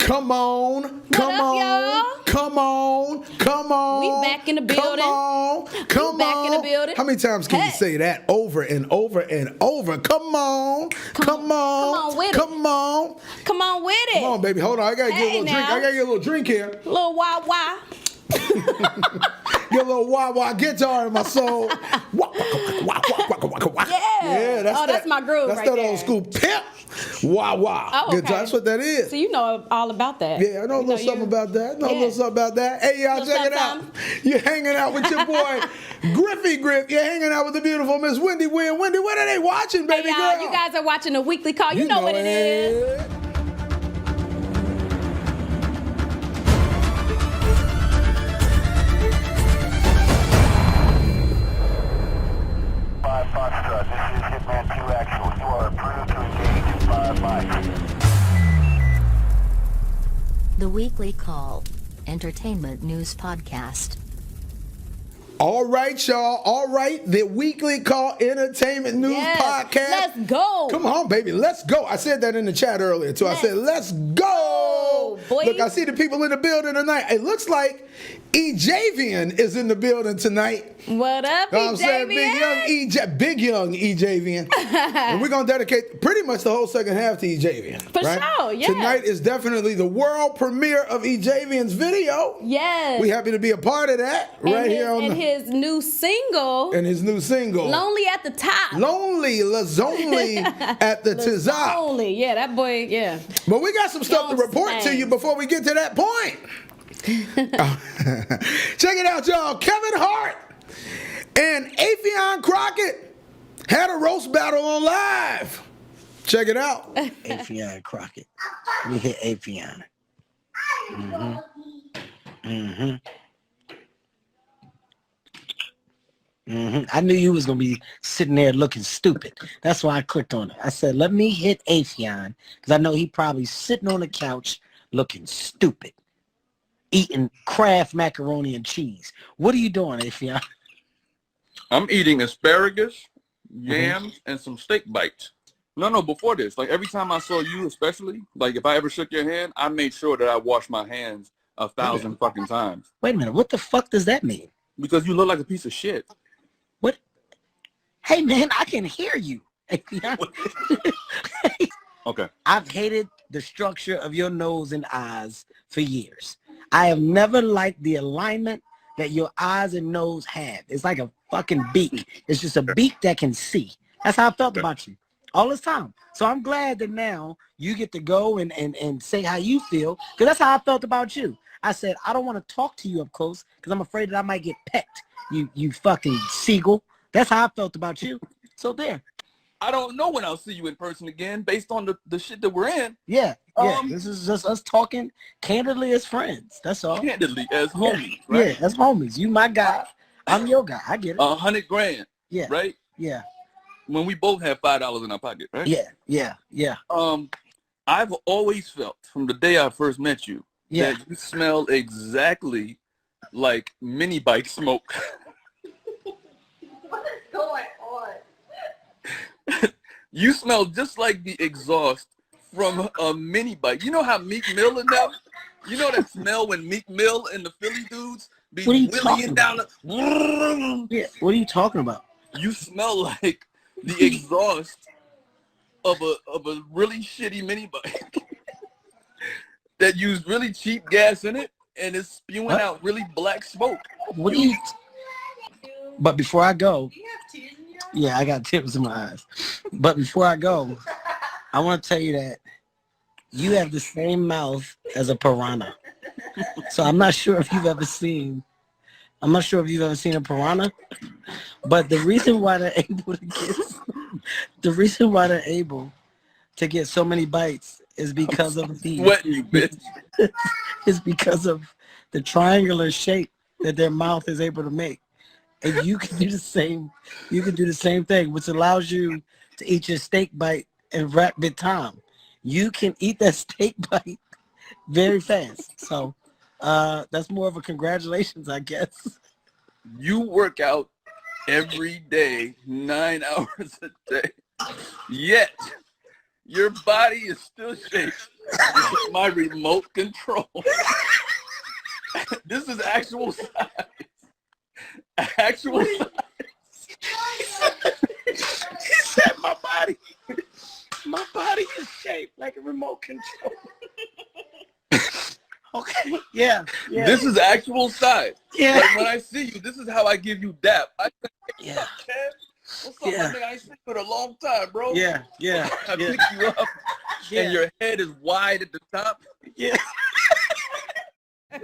Come on, come up, on, y'all? come on, come on. We back in the building. Come We back in the building. How many times can you say that over and over and over? Come on, come on, with come it. on. Come on with it. Come on, baby. Hold on. I gotta get a little drink. I gotta get a little drink here. Little wah-wah. Get a little wah-wah guitar in my soul. Yeah. That's my groove That's right that there. old school pimp. Wah-wah. Oh, okay. Guitar. That's what that is. So you know all about that. Yeah, I know a little something about that. Hey, y'all, check it out. You're hanging out with your boy, Griffy Griff. You're hanging out with the beautiful Miss Wendy. Wendy, what are they watching, baby girl? You guys are watching the weekly call. You know what it is. This is Hitman 2 Actual. You are approved to engage in 5 mics. The Weekly Call, Entertainment News Podcast. All right, y'all. All right. The Weekly Call Entertainment News Podcast. Let's go. Come on, baby. Let's go. I said that in the chat earlier, too. I said, let's go. Boy. Look, I see the people in the building tonight. It looks like Ejavian is in the building tonight. What up, Know what I'm saying? Big young Ejavian. And we're going to dedicate pretty much the whole second half to Ejavian. For sure, yeah. Tonight is definitely the world premiere of Ejavian's video. Yes. We happy to be a part of that his new single. And his new single. Lonely at the Top. Lazonly at the Tizop. Lonely, yeah, that boy, yeah. But we got some stuff to report to you before we get to that point. Check it out, y'all. Kevin Hart and Affion Crockett had a roast battle on live. Check it out. Affion Crockett. We hit Affion. I knew you was gonna be sitting there looking stupid. That's why I clicked on it. I said, let me hit Affion, because I know he probably sitting on the couch looking stupid, eating Kraft macaroni and cheese. What are you doing, Affion? I'm eating asparagus, yams, and some steak bites. No, before this, like every time I saw you, especially, like if I ever shook your hand, I made sure that I washed my hands 1,000 fucking times. Wait a minute, what the fuck does that mean? Because you look like a piece of shit. What? Hey man, I can hear you. Okay. I've hated the structure of your nose and eyes for years. I have never liked the alignment that your eyes and nose have. It's like a fucking beak. It's just a beak that can see. That's how I felt about you all this time. So I'm glad that now you get to go and say how you feel, because that's how I felt about you. I said, I don't want to talk to you up close because I'm afraid that I might get pecked. You fucking seagull. That's how I felt about you. So there. I don't know when I'll see you in person again based on the shit that we're in. Yeah. This is just us talking candidly as friends. That's all. Candidly as homies, right? Yeah, as homies. You my guy. I'm your guy. I get it. $100,000. Yeah. Right? Yeah. When we both have $5 in our pocket, right? Yeah. I've always felt from the day I first met you that you smell exactly like mini bike smoke. What is going on? You smell just like the exhaust from a mini bike. You know how Meek Mill and them? You know that smell when Meek Mill and the Philly dudes be wheeling down the... Yeah. What are you talking about? You smell like the exhaust of a really shitty mini bike that used really cheap gas in it and is spewing out really black smoke. What do you... But before I go... Yeah, I got tears in my eyes. But before I go, I want to tell you that you have the same mouth as a piranha. So I'm not sure if you've ever seen a piranha, but the reason why they're able to get so many bites is because of the sweating you, bitch. Is because of the triangular shape that their mouth is able to make. And you can do the same. You can do the same thing, which allows you to eat your steak bite in rapid time. You can eat that steak bite very fast. So that's more of a congratulations, I guess. You work out every day, 9 hours a day. Yet Your body is still shaped with my remote control. This is actual size. Actual size. He said my body is shaped like a remote control. Okay, yeah. This is actual size. Yeah. Like when I see you, this is how I give you dap. I say, hey, Yeah. what's up, Kev? What's up, Yeah. my nigga? I ain't seen you in a long time, bro. Yeah. I pick you up, and your head is wide at the top. Yeah. Hey,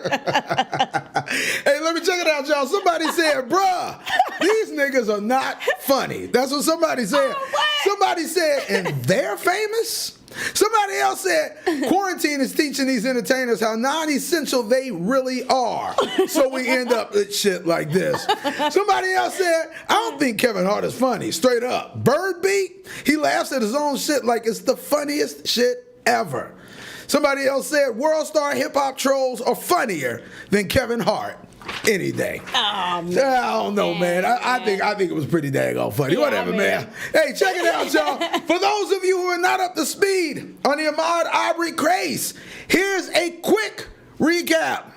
let me check it out, y'all. Somebody said, bruh, these niggas are not funny. That's what somebody said. Somebody said, and they're famous? Somebody else said, quarantine is teaching these entertainers how non-essential they really are. So we end up with shit like this. Somebody else said, I don't think Kevin Hart is funny. Straight up. Bird beat, he laughs at his own shit like it's the funniest shit ever. Somebody else said, world star hip-hop trolls are funnier than Kevin Hart any day. Oh, man. I don't know, man. I think it was pretty daggone funny. Yeah, Whatever, man. Hey, check it out, y'all. For those of you who are not up to speed on the Ahmaud Arbery craze, here's a quick recap.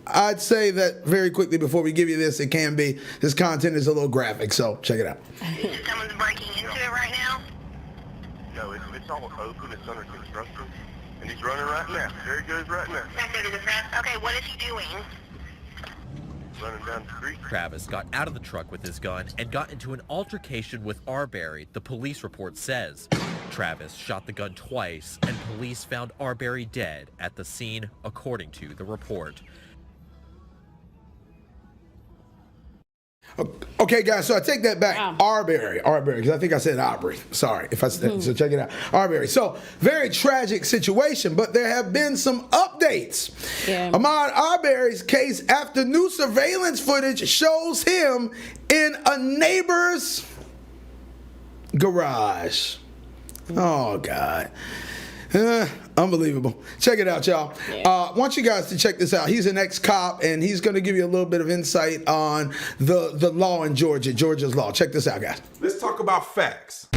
I'd say that very quickly before we give you this, it can be, this content is a little graphic, so check it out. Someone's breaking into it right now? No, it's almost open. It's under construction. And he's running right now. There he goes right now. Back there to the front. Okay, what is he doing? Running down the street. Travis got out of the truck with his gun and got into an altercation with Arbery, the police report says. Travis shot the gun twice, and police found Arbery dead at the scene, according to the report. Okay, guys, so I take that back. Wow. Arbery, because I think I said Aubrey. Sorry if I said so. Check it out. Arbery. So, very tragic situation, but there have been some updates. Yeah. Ahmaud Arbery's case after new surveillance footage shows him in a neighbor's garage. Oh, God. Unbelievable. Check it out, y'all. I want you guys to check this out. He's an ex-cop, and he's going to give you a little bit of insight on the law in Georgia, Georgia's law. Check this out, guys. Let's talk about facts.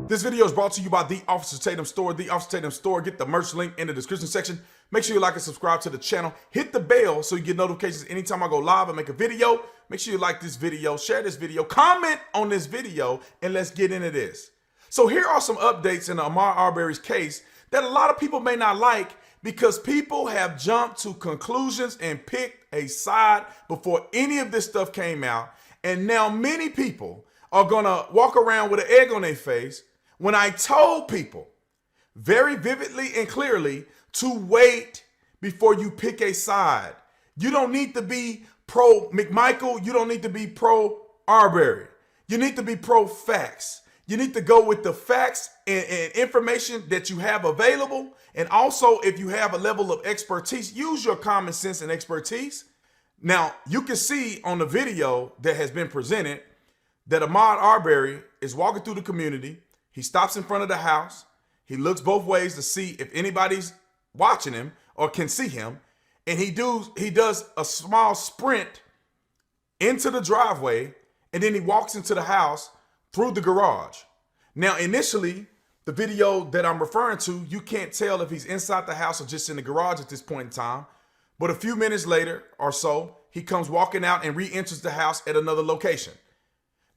This video is brought to you by The Officer Tatum Store. The Officer Tatum Store. Get the merch link in the description section. Make sure you like and subscribe to the channel. Hit the bell so you get notifications anytime I go live and make a video. Make sure you like this video, share this video, comment on this video, and let's get into this. So here are some updates in Ahmaud Arbery's case that a lot of people may not like because people have jumped to conclusions and picked a side before any of this stuff came out. And now many people are gonna walk around with an egg on their face when I told people very vividly and clearly to wait before you pick a side. You don't need to be pro McMichael. You don't need to be pro Arbery. You need to be pro facts. You need to go with the facts and information that you have available. And also, if you have a level of expertise, use your common sense and expertise. Now, you can see on the video that has been presented that Ahmaud Arbery is walking through the community. He stops in front of the house. He looks both ways to see if anybody's watching him or can see him. And he does a small sprint into the driveway, and then he walks into the house through the garage. Now, initially, the video that I'm referring to, you can't tell if he's inside the house or just in the garage at this point in time. But a few minutes later or so, he comes walking out and re-enters the house at another location.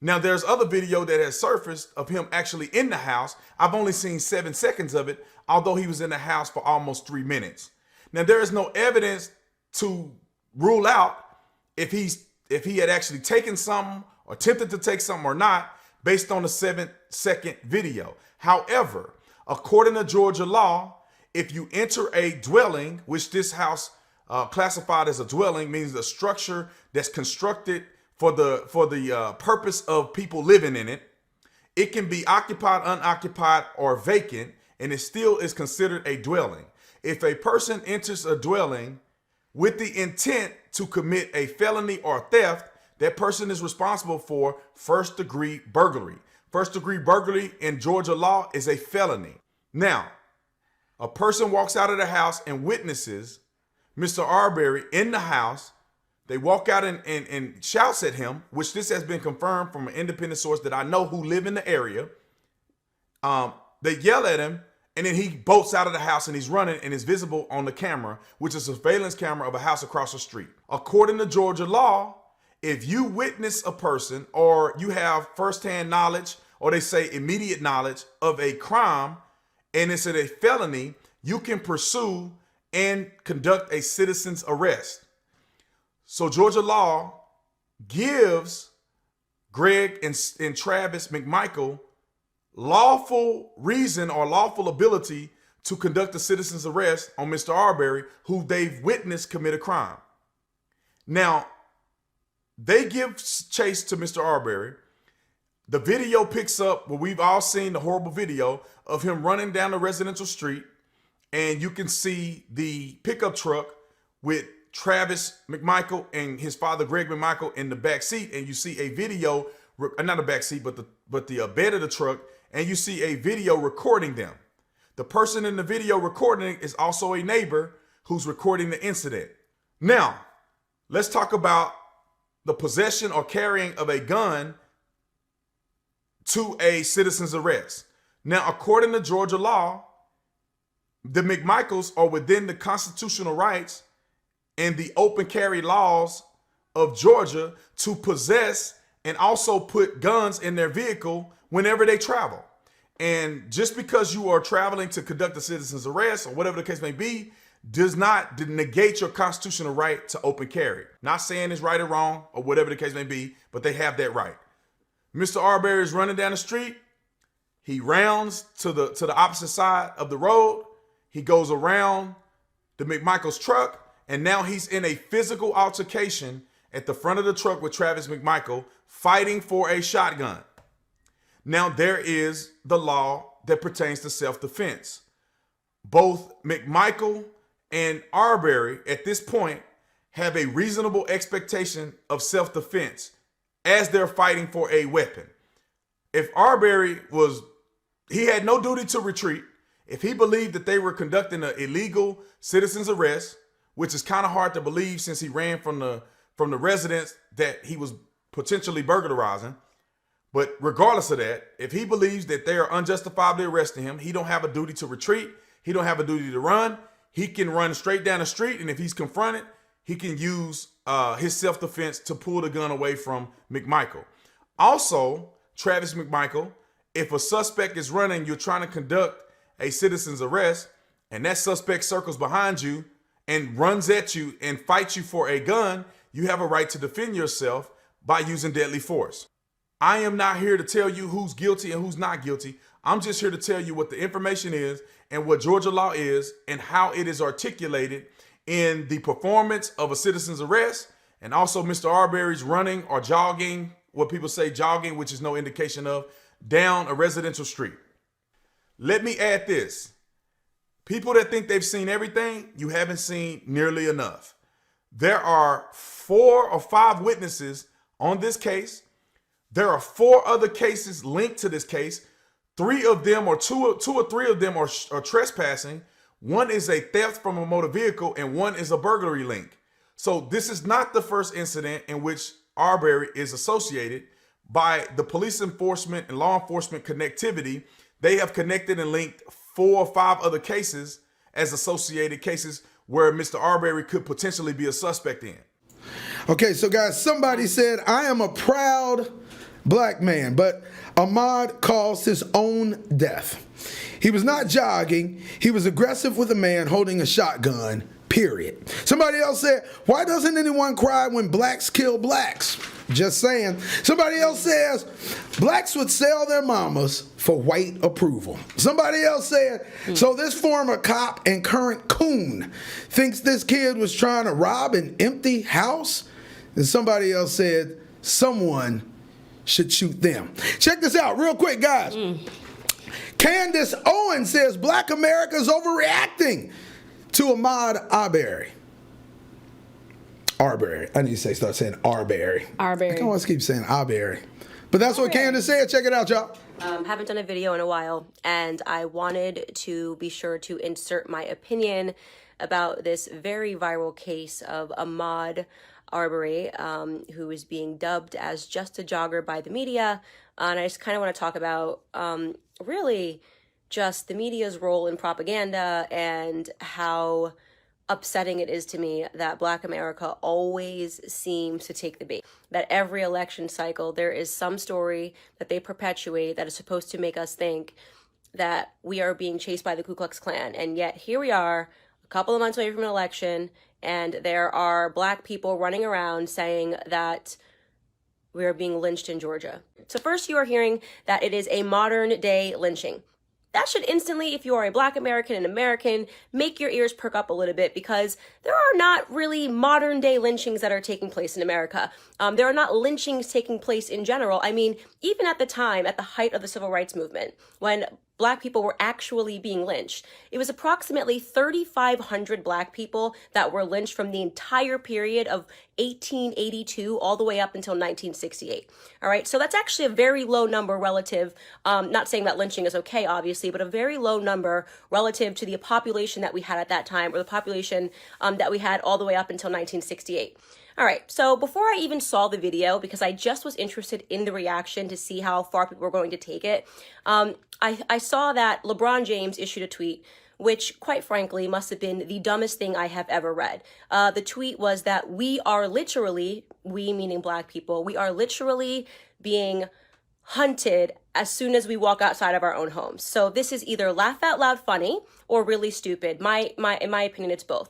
Now, there's other video that has surfaced of him actually in the house. I've only seen 7 seconds of it, although he was in the house for almost 3 minutes. Now, there is no evidence to rule out if he had actually taken something or attempted to take something or not, based on the 7-second video. However, according to Georgia law, if you enter a dwelling, which this house classified as a dwelling, means a structure that's constructed for the purpose of people living in it, it can be occupied, unoccupied, or vacant, and it still is considered a dwelling. If a person enters a dwelling with the intent to commit a felony or theft, that person is responsible for first-degree burglary. First-degree burglary in Georgia law is a felony. Now, a person walks out of the house and witnesses Mr. Arbery in the house. They walk out and shouts at him, which this has been confirmed from an independent source that I know who live in the area. They yell at him, and then he bolts out of the house and he's running and is visible on the camera, which is a surveillance camera of a house across the street. According to Georgia law, if you witness a person or you have firsthand knowledge, or they say immediate knowledge of a crime, and it's a felony, you can pursue and conduct a citizen's arrest. So Georgia law gives Greg and Travis McMichael lawful reason or lawful ability to conduct a citizen's arrest on Mr. Arbery, who they've witnessed commit a crime. Now, they give chase to Mr. Arbery. The video picks up what we've all seen, the horrible video of him running down the residential street, and you can see the pickup truck with Travis McMichael and his father Greg McMichael in the back seat, and you see a video, not a back seat, but the bed of the truck, and you see a video recording them. The person in the video recording is also a neighbor who's recording the incident. Now, let's talk about the possession or carrying of a gun to a citizen's arrest. Now, according to Georgia law, the McMichaels are within the constitutional rights and the open carry laws of Georgia to possess and also put guns in their vehicle whenever they travel. And just because you are traveling to conduct a citizen's arrest or whatever the case may be, does not negate your constitutional right to open carry. Not saying it's right or wrong or whatever the case may be, but they have that right. Mr. Arbery is running down the street. He rounds to the opposite side of the road. He goes around the McMichael's truck, and now he's in a physical altercation at the front of the truck with Travis McMichael, fighting for a shotgun. Now, there is the law that pertains to self-defense. Both McMichael and Arbery at this point have a reasonable expectation of self-defense as they're fighting for a weapon. If Arbery he had no duty to retreat. If he believed that they were conducting an illegal citizen's arrest, which is kind of hard to believe since he ran from the residence that he was potentially burglarizing. But regardless of that, if he believes that they are unjustifiably arresting him, he don't have a duty to retreat. He don't have a duty to run. He can run straight down the street, and if he's confronted, he can use his self-defense to pull the gun away from McMichael. Also, Travis McMichael, if a suspect is running, you're trying to conduct a citizen's arrest, and that suspect circles behind you and runs at you and fights you for a gun, you have a right to defend yourself by using deadly force. I am not here to tell you who's guilty and who's not guilty. I'm just here to tell you what the information is and what Georgia law is and how it is articulated in the performance of a citizen's arrest, and also Mr. Arbery's running or jogging, what people say jogging, which is no indication of, down a residential street. Let me add this. People that think they've seen everything, you haven't seen nearly enough. There are 4 or 5 witnesses on this case. There are 4 other cases linked to this case. 3 of them, or two or three of them are trespassing. 1 is a theft from a motor vehicle, and 1 is a burglary link. So this is not the first incident in which Arbery is associated. By the police enforcement and law enforcement connectivity, they have connected and linked 4 or 5 other cases as associated cases where Mr. Arbery could potentially be a suspect in. Okay, so guys, somebody said, I am a proud black man, but Ahmaud caused his own death. He was not jogging. He was aggressive with a man holding a shotgun, period. Somebody else said, why doesn't anyone cry when blacks kill blacks? Just saying. Somebody else says, blacks would sell their mamas for white approval. Somebody else said, so this former cop and current coon thinks this kid was trying to rob an empty house? And somebody else said, someone should shoot them. Check this out real quick, guys. Candace Owen says Black America is overreacting to Ahmaud Arbery. Arbery. I need to start saying Arbery. Arbery. I can always keep saying Arbery. But that's what Candace said. Check it out, y'all. Haven't done a video in a while, and I wanted to be sure to insert my opinion about this very viral case of Ahmaud Arbery, who is being dubbed as just a jogger by the media. And I just kind of want to talk about really just the media's role in propaganda and how upsetting it is to me that Black America always seems to take the bait. That every election cycle, there is some story that they perpetuate that is supposed to make us think that we are being chased by the Ku Klux Klan. And yet here we are, a couple of months away from an election, and there are Black people running around saying that we are being lynched in Georgia. So first you are hearing that it is a modern day lynching. That should instantly, if you are a Black American and American, make your ears perk up a little bit, because there are not really modern day lynchings that are taking place in America. There are not lynchings taking place in general. I mean, even at the time, at the height of the Civil Rights Movement, when Black people were actually being lynched, it was approximately 3,500 Black people that were lynched from the entire period of 1882 all the way up until 1968. All right, so that's actually a very low number relative, not saying that lynching is okay, obviously, but a very low number relative to the population that we had at that time, or the population that we had all the way up until 1968. All right, so before I even saw the video, because I just was interested in the reaction to see how far people were going to take it, I saw that LeBron James issued a tweet, which quite frankly must have been the dumbest thing I have ever read. The tweet was that we are literally, we meaning Black people, we are literally being hunted as soon as we walk outside of our own homes. So this is either laugh out loud funny or really stupid. In my opinion, it's both.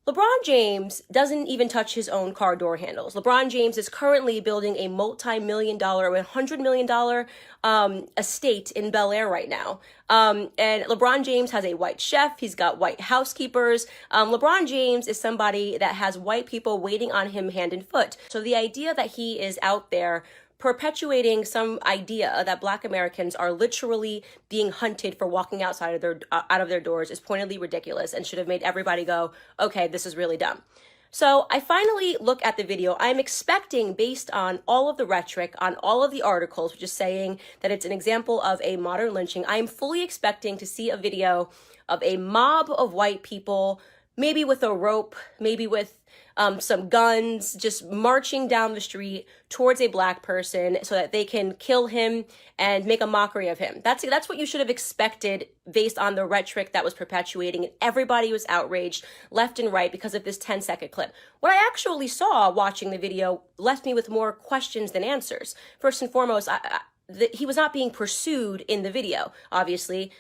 LeBron James doesn't even touch his own car door handles. LeBron James is currently building a multi-million-dollar, $100 million estate in Bel Air right now. And LeBron James has a white chef. He's got white housekeepers. LeBron James is somebody that has white people waiting on him hand and foot. So the idea that he is out there perpetuating some idea that Black Americans are literally being hunted for walking outside of their doors is pointedly ridiculous and should have made everybody go, okay, this is really dumb. So I finally look at the video. I'm expecting, based on all of the rhetoric, on all of the articles, which is saying that it's an example of a modern lynching, I'm fully expecting to see a video of a mob of white people, maybe with a rope, maybe with some guns, just marching down the street towards a Black person so that they can kill him and make a mockery of him. That's what you should have expected based on the rhetoric that was perpetuating, and everybody was outraged left and right because of this 10-second clip. What I actually saw watching the video left me with more questions than answers. First and foremost, he was not being pursued in the video, obviously.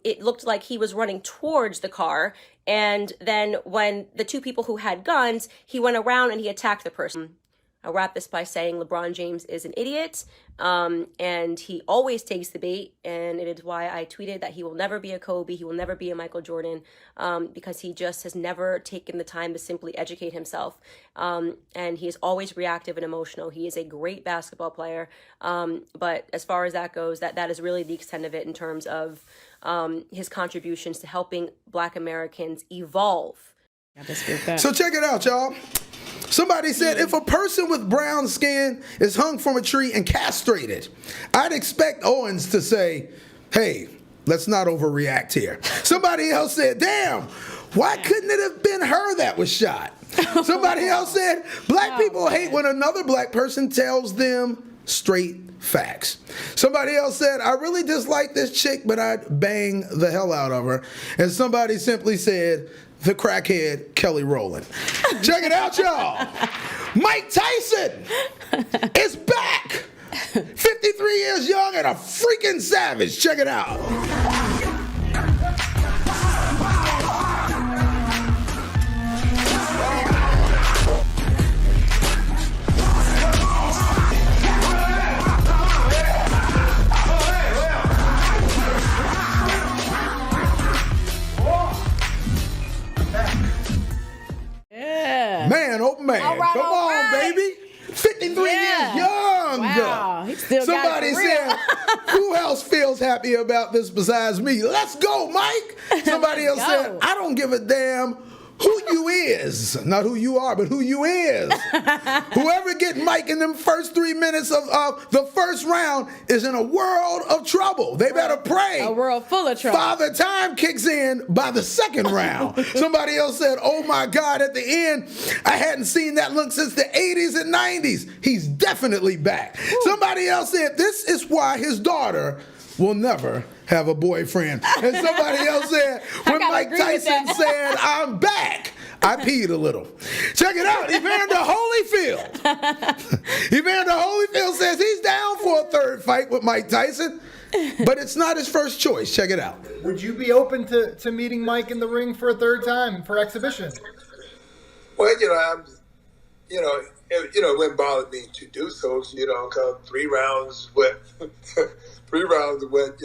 It looked like he was running towards the car, and then when the two people who had guns, he went around and he attacked the person. I'll wrap this by saying LeBron James is an idiot, and he always takes the bait, and it is why I tweeted that he will never be a Kobe, he will never be a Michael Jordan, because he just has never taken the time to simply educate himself, and he is always reactive and emotional. He is a great basketball player, but as far as that goes, that is really the extent of it in terms of his contributions to helping Black Americans evolve. So check it out, y'all. Somebody said, if a person with brown skin is hung from a tree and castrated, I'd expect Owens to say, hey, let's not overreact here. Somebody else said, damn, why couldn't it have been her that was shot? Somebody else said, Black people hate when another Black person tells them straight facts. Somebody else said, I really dislike this chick, but I'd bang the hell out of her. And somebody simply said, the crackhead Kelly Rowland. Check it out, y'all. Mike Tyson is back. 53 years young and a freaking savage. Check it out. Man, oh man. All right, Come all on, right. baby. 53 years young. Wow, he still Somebody got it for real. said, who else feels happy about this besides me? Let's go, Mike. Somebody else said, I don't give a damn who you is, not who you are, but who you is. Whoever get Mike in them first 3 minutes of the first round is in a world of trouble. They better pray. A world full of trouble. Father Time kicks in by the second round. Somebody else said, oh my God, at the end, I hadn't seen that look since the 80s and 90s. He's definitely back. Somebody else said, this is why his daughter will never have a boyfriend. And somebody else said, when Mike Tyson said, I'm back, I peed a little. Check it out. Evander Holyfield. Evander Holyfield says he's down for a third fight with Mike Tyson, but it's not his first choice. Check it out. Would you be open to meeting Mike in the ring for a third time for exhibition? Well, it wouldn't bother me to do so, because 3 rounds what 3 rounds of what,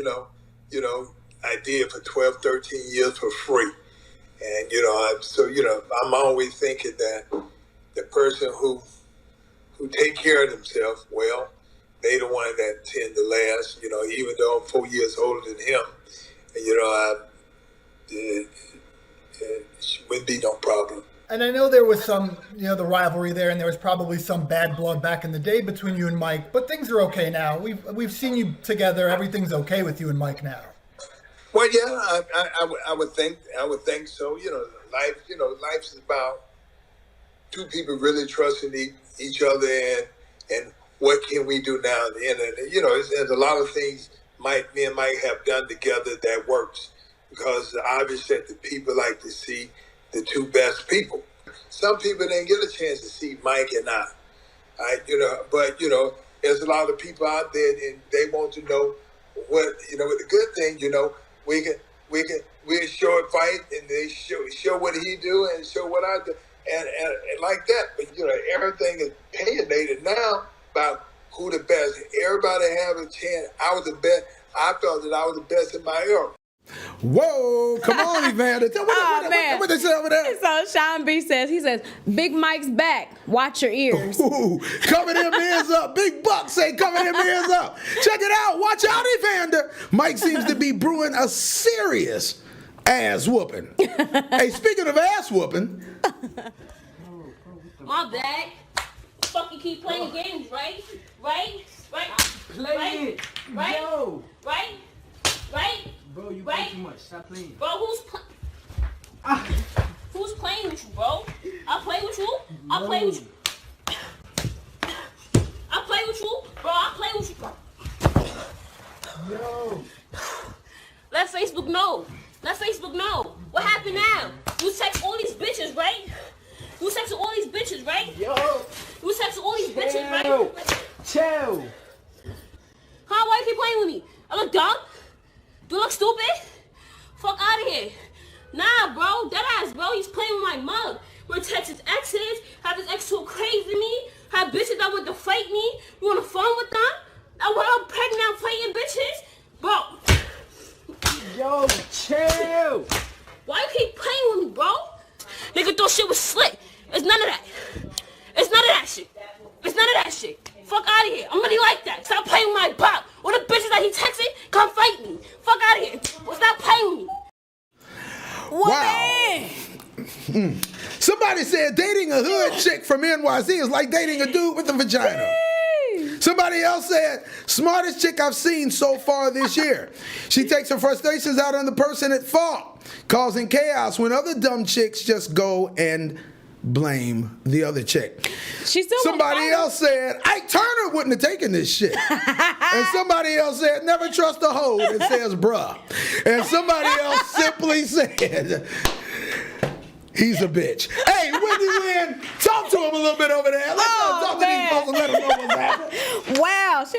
I did for 12, 13 years for free. And, I'm always thinking that the person who take care of themselves, well, they the one that tend to last, even though I'm 4 years older than him. And, it wouldn't be no problem. And I know there was some, the rivalry there, and there was probably some bad blood back in the day between you and Mike, but things are okay now. We've seen you together. Everything's okay with you and Mike now. Well, yeah, I would think so. Life is about two people really trusting each other, and what can we do now? And there's a lot of things me and Mike have done together that works, because obviously the people like to see the two best people. Some people didn't get a chance to see Mike and I. But there's a lot of people out there, and they want to know what the good thing. We show a fight, and they show what he do and show what I do, and like that. But everything is opinionated now about who the best. Everybody have a chance. I was the best. I felt that I was the best in my era. Whoa, come on, Evander. What they say over there? So Sean B says, Big Mike's back. Watch your ears. Ooh, cover them ears up. Big Buck say cover them ears up. Check it out. Watch out, Evander. Mike seems to be brewing a serious ass whooping. Hey, speaking of ass whooping. My bad. Fucking keep playing games, right? Right? Play it. Right? Yo. Right? Bro, you play too much. Stop playing. Bro, who's playing with you, bro? I play with you. I play with you. I play with you, bro. I play with you. Yo. Let Facebook know. What happened now? You text all these bitches, right? You text all these bitches, right? Yo. You text all these bitches, right? Chill. Huh? Why you keep playing with me? I look dumb? Do you look stupid? Fuck out of here. Nah, bro. Deadass, bro. He's playing with my mug. We're texting exes. Have his ex too crazy me. Have bitches that want to fight me. You on the phone with them? I want all pregnant fighting bitches. Bro. Yo, chill. Why you keep playing with me, bro? Nigga thought shit was slick. It's none of that. It's none of that shit. Fuck out of here. I'm really like that. Stop playing with my pop. All the bitches that he texted, come fight me. Fuck out of here. Stop playing with me. Wow. Somebody said dating a hood chick from NYC is like dating a dude with a vagina. Somebody else said, smartest chick I've seen so far this year. She takes her frustrations out on the person at fault, causing chaos when other dumb chicks just go and blame the other chick. Somebody else said, Ike Turner wouldn't have taken this shit. And somebody else said, never trust a hoe that says bruh. And somebody else simply said, he's a bitch. Hey, Wendy Lynn, talk to him a little bit over there. Let's talk to these folks and let them know what's happening. Wow, she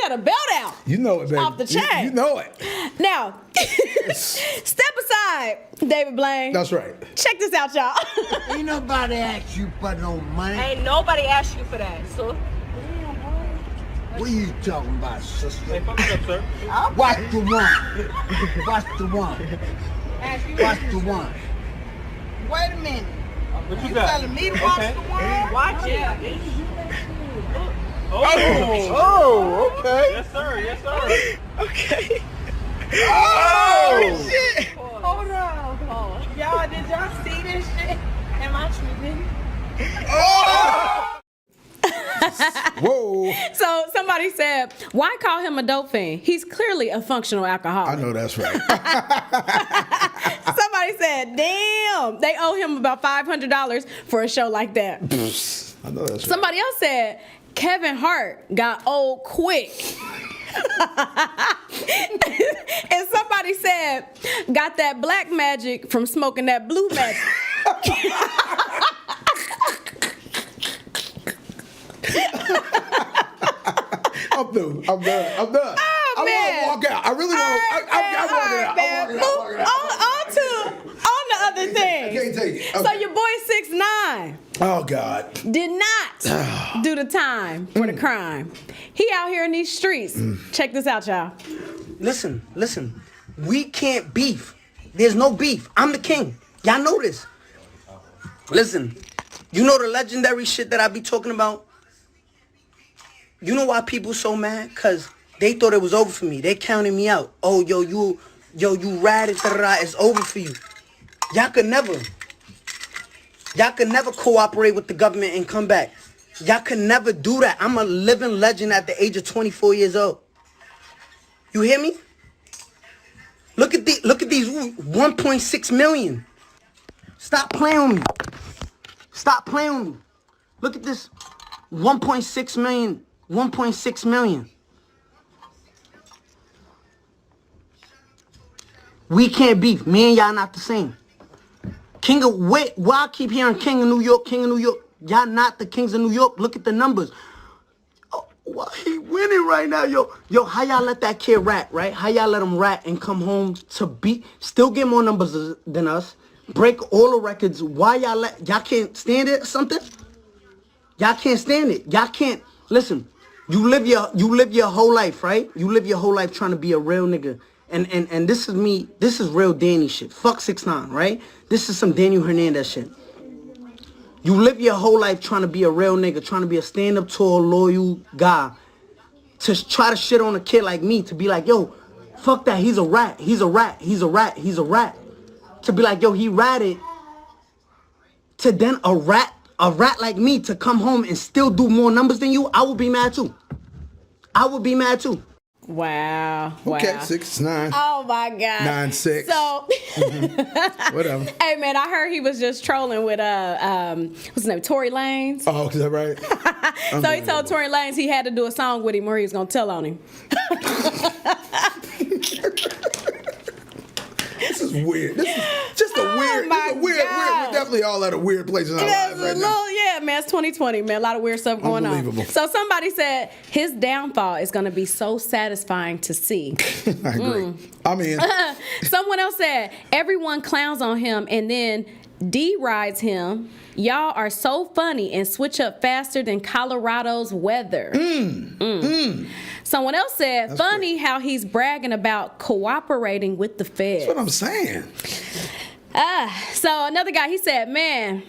had a belt out. You know it, baby. Off the chain. You know it. Now, step aside, David Blaine. That's right. Check this out, y'all. Ain't nobody asked you for no money. Ain't nobody asked you for that, so. What are you talking about, sister? Hey, fuck it up, sir. Watch the one. Watch the one. Wait a minute. What you You got? telling me to watch the one? Watch it. Oh, okay. Yes, sir. Okay. Oh, shit. Hold on. Y'all, did y'all see this shit? watch me, baby. Whoa. So somebody said, why call him a dope fiend? He's clearly a functional alcoholic. I know that's right. Somebody said, damn, they owe him about $500 for a show like that. I know that's right. Somebody else said, Kevin Hart got old quick. And somebody said, got that black magic from smoking that blue magic. I'm through. I'm done. Oh, I want to walk out. I really want to. I'm walking out. I'm walking out. On the other thing. I can't take it. Okay. So your boy 6ix9ine. Oh God. Did not do the time for the crime. He out here in these streets. Check this out, y'all. Listen. We can't beef. There's no beef. I'm the king. Y'all know this. Listen, you know the legendary shit that I be talking about? You know why people so mad? Cause they thought it was over for me. They counted me out. Oh, you ratted, it's over for you. Y'all could never cooperate with the government and come back. Y'all could never do that. I'm a living legend at the age of 24 years old. You hear me? Look at these 1.6 million. Stop playing with me. Stop playing with me. Look at this 1.6 million. 1.6 million. We can't beef. Me and y'all not the same. Why I keep hearing King of New York, King of New York. Y'all not the kings of New York. Look at the numbers. Oh, why he winning right now, yo? Yo, how y'all let that kid rat, right? How y'all let him rat and come home to still get more numbers than us, break all the records? Why y'all can't stand it or something? Y'all can't stand it. Y'all can't, listen, you live your whole life, right? You live your whole life trying to be a real nigga. And this is me, this is real Danny shit. Fuck 6ix9ine, right? This is some Daniel Hernandez shit. You live your whole life trying to be a real nigga, trying to be a stand-up tall, loyal guy. To try to shit on a kid like me, to be like, yo, fuck that, he's a rat, he's a rat, he's a rat, he's a rat. To be like, yo, he ratted. To then a rat like me to come home and still do more numbers than you, I would be mad too. I would be mad too. Wow. Okay, 6ix9ine. Oh my God. 9-6. So whatever. Hey man, I heard he was just trolling with what's his name? Tory Lanez. Oh, is that right? So he told Tory Lanez he had to do a song with him where he was gonna tell on him. This is weird. This is just a weird. We're definitely all at a weird place in our lives right now. Yeah, man, it's 2020, man. A lot of weird stuff going on. Unbelievable. So somebody said his downfall is going to be so satisfying to see. I agree. I mean, someone else said everyone clowns on him and then derides him. Y'all are so funny and switch up faster than Colorado's weather. Someone else said, that's funny great. How he's bragging about cooperating with the feds. That's what I'm saying. So another guy, he said, man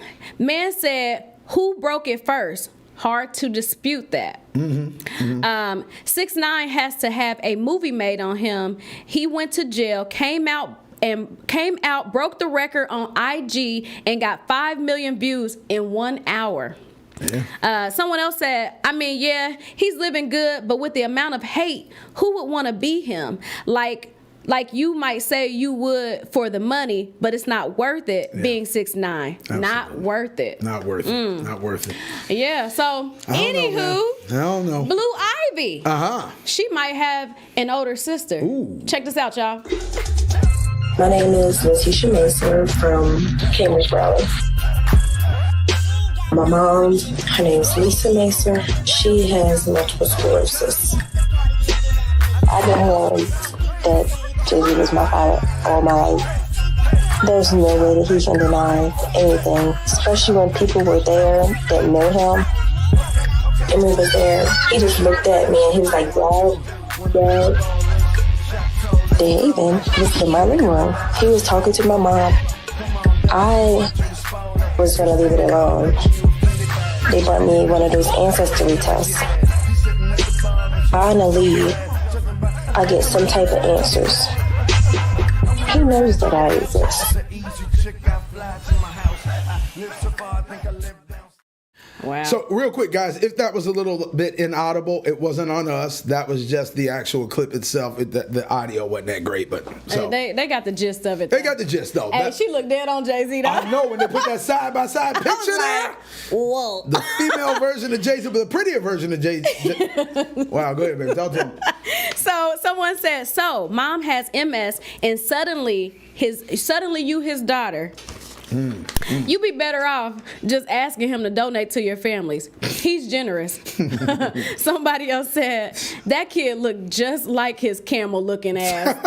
said, who broke it first? Hard to dispute that. 6ix9ine has to have a movie made on him. He went to jail, came out, broke the record on IG, and got 5 million views in 1 hour. Yeah. Someone else said, I mean, yeah, he's living good, but with the amount of hate, who would want to be him? Like you might say you would for the money, but it's not worth it being 6ix9ine. Absolutely. Not worth it. Not worth it. Not worth it. Yeah, so anywho, I don't know. Blue Ivy. She might have an older sister. Ooh. Check this out, y'all. My name is Letitia Mason from Cambridge, Maryland. My mom, her name is Lisa Mason. She has multiple sclerosis. I've been hearing that Jay-Z was my father all my life. There's no way that he can deny anything, especially when people were there that know him. And we was there, he just looked at me and he was like, Dad. They even was in my living room. He was talking to my mom. I was gonna leave it alone. They brought me one of those ancestry tests. Finally, I get some type of answers. He knows that I exist. Wow. So real quick, guys, if that was a little bit inaudible, it wasn't on us. That was just the actual clip itself. The audio wasn't that great, but so they got the gist of it. They got the gist though. Hey, she looked dead on Jay-Z though. I know when they put that side by side picture there. Whoa. The female version of Jay-Z, but the prettier version of Jay-Z. Wow, go ahead, baby. Talk to him. So someone said, so mom has MS and suddenly you his daughter. You be better off just asking him to donate to your families. He's generous. Somebody else said, that kid looked just like his camel looking ass.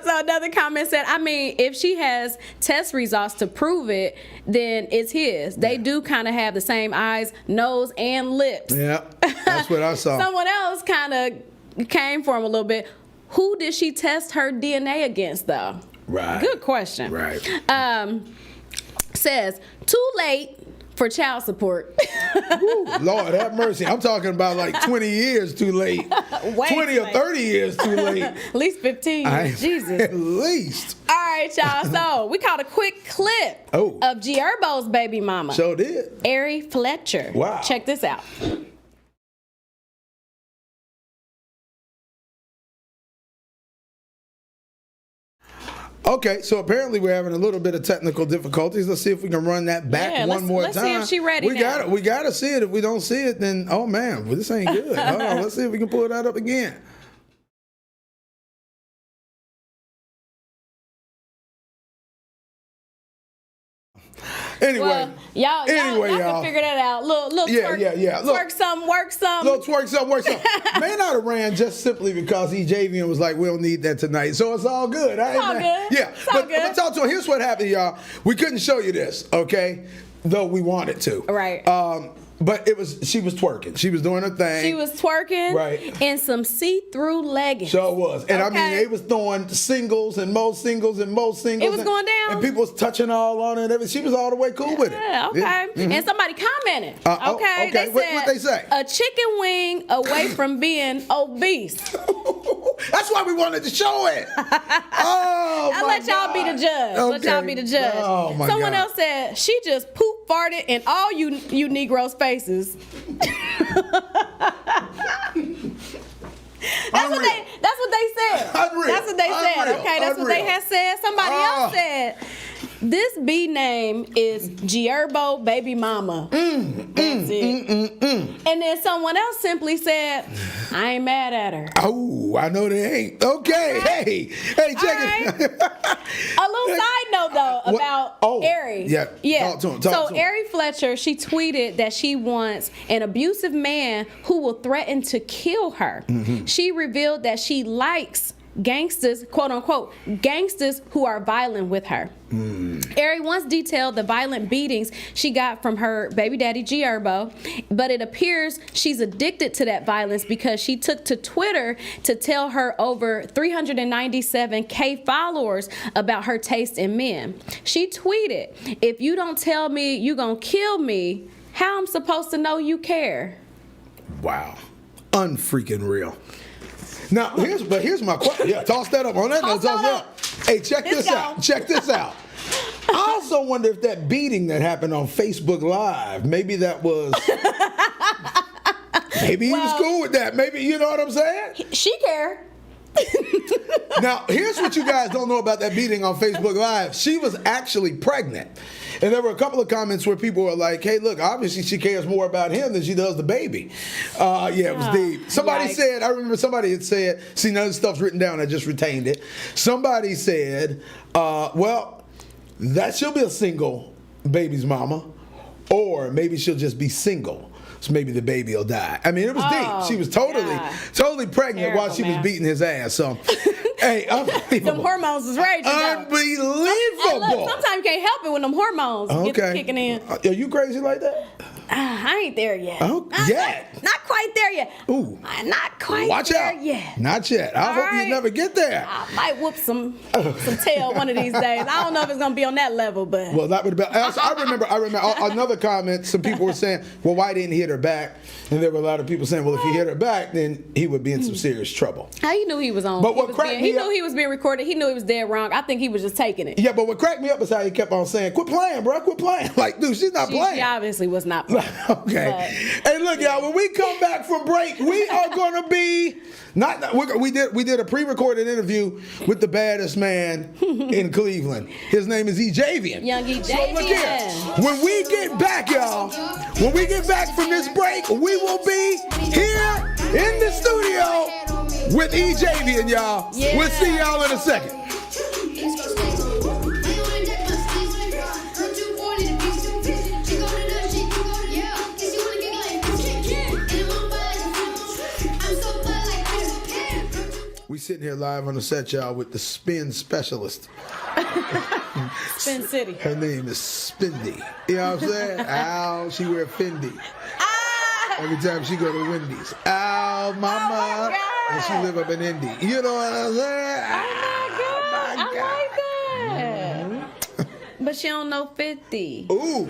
So another comment said, I mean, if she has test results to prove it, then it's his. They do kind of have the same eyes, nose, and lips. Yeah, that's what I saw. Someone else kind of came for him a little bit. Who did she test her DNA against, though? Right. Good question. Right. Says, too late for child support. Ooh, Lord have mercy. I'm talking about like 20 years too late. 20 or 30 years too late. At least 15 years. Jesus. At least. All right, y'all. So we caught a quick clip of G Herbo's baby mama. Sure did. Ari Fletcher. Wow. Check this out. Okay, so apparently we're having a little bit of technical difficulties. Let's see if we can run that back one more time. Let's see if she's ready now. We gotta see it. If we don't see it, then oh man, well, this ain't good. Hold on, let's see if we can pull that up again. Anyway, well, y'all can figure that out. Little twerk, twerk some, work some. Little twerk some, work some. May not have ran just simply because EJVN was like, we don't need that tonight. So it's all good. It's all good. Yeah, it's all good. But talk to him. Here's what happened, y'all. We couldn't show you this, okay? Though we wanted to. Right. But she was twerking. She was doing her thing. She was twerking in some see-through leggings. Sure was. And I mean, they was throwing singles and more singles and more singles. It was going down. And people was touching all on it. She was all the way cool with it. Yeah, okay. Yeah. Mm-hmm. And somebody commented. Okay. They said, what they say? A chicken wing away from being obese. That's why we wanted to show it. Oh, I'll let y'all be the judge. Okay. Let y'all be the judge. Oh, my Someone God. else said, she just poop farted in all you Negroes' faces. That's what they said. Unreal. That's what they said. Unreal. Okay, that's what they had said. Somebody else said, this B name is G Herbo baby mama. That's it. And then someone else simply said, I ain't mad at her. Oh, I know they ain't. Okay, hey, check it. A little side note though about Ari. Yeah. Talk to him. So Ari Fletcher, she tweeted that she wants an abusive man who will threaten to kill her. Mm-hmm. She revealed that she likes gangsters, quote unquote, gangsters who are violent with her. Ari once detailed the violent beatings she got from her baby daddy G Herbo, but it appears she's addicted to that violence because she took to Twitter to tell her over 397K followers about her taste in men. She tweeted, if you don't tell me you gonna kill me, how I'm supposed to know you care? Wow. Unfreaking real. Now, here's my question. Yeah, toss that up. On that note, toss that up. Hey, check this out. Check this out. I also wonder if that beating that happened on Facebook Live, maybe that was... Maybe he was cool with that. Maybe, you know what I'm saying? She cared. Now, here's what you guys don't know about that beating on Facebook Live. She was actually pregnant. And there were a couple of comments where people were like, hey, look, obviously she cares more about him than she does the baby. It was deep. Somebody said, I remember somebody had said, see, none of the stuff's written down, I just retained it. Somebody said, well, that she'll be a single baby's mama, or maybe she'll just be single. So maybe the baby will die. I mean, it was deep. She was totally pregnant while she was beating his ass. So, hey, unbelievable. Them hormones is raging. Unbelievable. Look, sometimes you can't help it when them hormones get kicking in. Are you crazy like that? I ain't there yet. Oh, not quite there yet. Ooh. Not quite Watch there out. yet. Not yet. I hope you never get there. I might whoop some tail one of these days. I don't know if it's going to be on that level, but. Well, that would have been. I remember another comment. Some people were saying, well, why didn't he hit her back? And there were a lot of people saying, well, if he hit her back, then he would be in some serious trouble. How you knew he was on? But what cracked He knew he was being recorded. He knew he was dead wrong. I think he was just taking it. Yeah, but what cracked me up is how he kept on saying, "Quit playing, bro. Quit playing." Like, dude, she's not playing. She obviously was not playing. Okay. Hey, look, y'all. When we come back from break, we are gonna be we did a pre-recorded interview with the baddest man in Cleveland. His name is Ejavian. Young Ejavian. So look here. When we get back, y'all. When we get back from this break, we will be here in the studio with Ejavian, y'all. Yeah. We'll see y'all in a second. We sitting here live on the set, y'all, with the spin specialist. Spin City. Her name is Spindy. You know what I'm saying? Ow, she wear Fendi. Every time she go to Wendy's. Ow, mama. And she live up in Indy. You know what I'm saying? I like that. But she don't know 50. Ooh,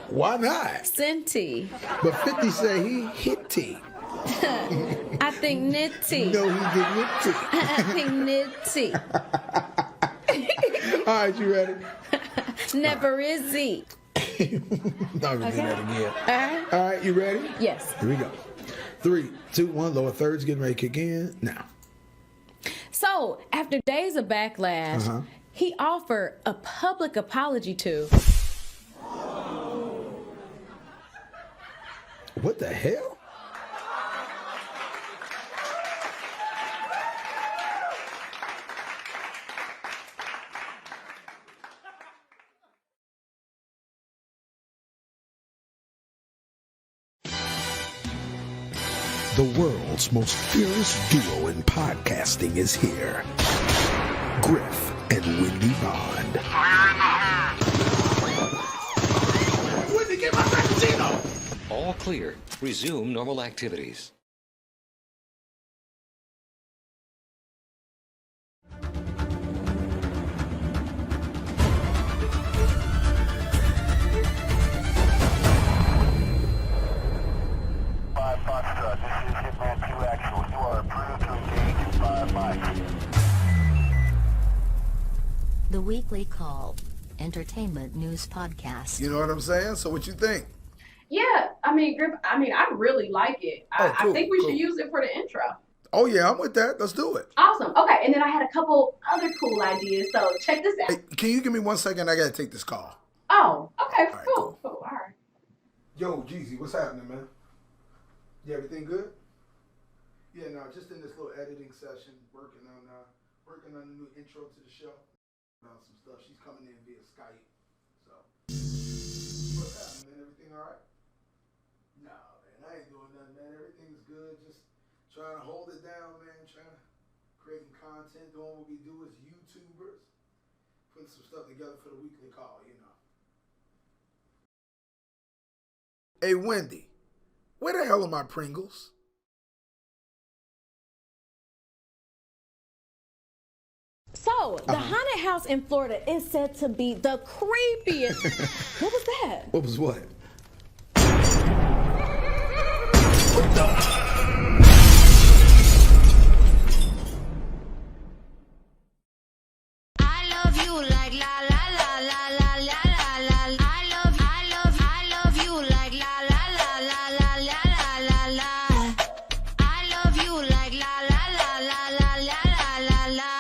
why not? Senti. But 50 say he hitty. I think nitty. No, he did nitty. I think nitty. All right, you ready? Never is he. Not gonna do that again. Alright. All right, you ready? Yes. Here we go. 3, 2, 1. Lower thirds getting ready to kick in now. So, after days of backlash, he offered a public apology to. What the hell? The world's most fearless duo in podcasting is here. Griff and Wendy Bond. Wendy, get my frappuccino! All clear. Resume normal activities. The Weekly Call, entertainment news podcast. You know what I'm saying? So what you think? Yeah, I mean, Griff, I really like it. Cool, I think we cool. should use it for the intro. Oh yeah, I'm with that. Let's do it. Awesome. Okay, and then I had a couple other cool ideas, so check this out. Hey, can you give me 1 second? I gotta take this call. Oh, okay, All right, cool. All right. Yo, Jeezy, what's happening, man? You everything good? Yeah, no, just in this little editing session, working on the new intro to the show. Some stuff. She's coming in via Skype. So, what's happening, man? Everything all right? No, man, I ain't doing nothing, man. Everything's good. Just trying to hold it down, man. Trying to create content, doing what we do as YouTubers, putting some stuff together for the weekly call, you know. Hey, Wendy, where the hell are my Pringles? So, the haunted house in Florida is said to be the creepiest. What was that? What was what? I love you like la la la la la la la la. I love you like la la la la la la la la. I love you like la la la la la la la la.